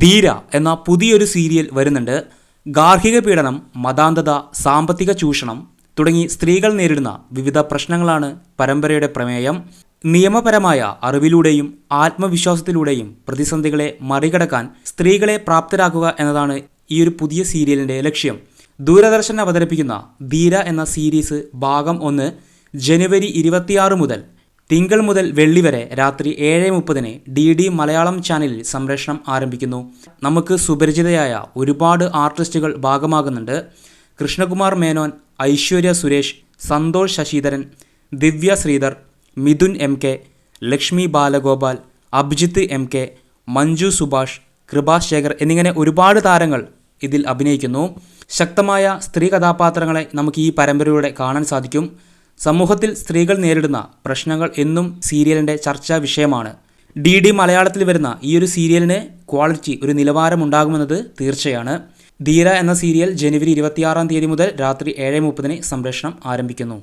ധീര എന്ന പുതിയൊരു സീരിയൽ വരുന്നുണ്ട്. ഗാർഹിക പീഡനം, മതാന്ധത, സാമ്പത്തിക ചൂഷണം തുടങ്ങി സ്ത്രീകൾ നേരിടുന്ന വിവിധ പ്രശ്നങ്ങളാണ് പരമ്പരയുടെ പ്രമേയം. നിയമപരമായ അറിവിലൂടെയും ആത്മവിശ്വാസത്തിലൂടെയും പ്രതിസന്ധികളെ മറികടക്കാൻ സ്ത്രീകളെ പ്രാപ്തരാക്കുക എന്നതാണ് ഈ ഒരു പുതിയ സീരിയലിൻ്റെ ലക്ഷ്യം. ദൂരദർശൻ അവതരിപ്പിക്കുന്ന ധീര എന്ന സീരീസ് ഭാഗം 1 ജനുവരി 26 മുതൽ തിങ്കൾ മുതൽ വെള്ളി വരെ രാത്രി 7:30 DD മലയാളം ചാനലിൽ സംപ്രേഷണം ആരംഭിക്കുന്നു. നമുക്ക് സുപരിചിതയായ ഒരുപാട് ആർട്ടിസ്റ്റുകൾ ഭാഗമാകുന്നുണ്ട്. കൃഷ്ണകുമാർ മേനോൻ, ഐശ്വര്യ സുരേഷ്, സന്തോഷ് ശശിധരൻ, ദിവ്യ ശ്രീധർ, മിഥുൻ MK, ലക്ഷ്മി ബാലഗോപാൽ, അഭിജിത്ത് MK, മഞ്ജു സുഭാഷ്, കൃപാശേഖർ എന്നിങ്ങനെ ഒരുപാട് താരങ്ങൾ ഇതിൽ അഭിനയിക്കുന്നു. ശക്തമായ സ്ത്രീ കഥാപാത്രങ്ങളെ നമുക്ക് ഈ പരമ്പരയിലൂടെ കാണാൻ സാധിക്കും. സമൂഹത്തിൽ സ്ത്രീകൾ നേരിടുന്ന പ്രശ്നങ്ങൾ എന്നും സീരിയലിൻ്റെ ചർച്ചാ വിഷയമാണ്. DD മലയാളത്തിൽ വരുന്ന ഈ ഒരു സീരിയലിന് ക്വാളിറ്റി, ഒരു നിലവാരമുണ്ടാകുമെന്നത് തീർച്ചയാണ്. ധീര എന്ന സീരിയൽ ജനുവരി 26 മുതൽ രാത്രി 7:30 സംപ്രേഷണം ആരംഭിക്കുന്നു.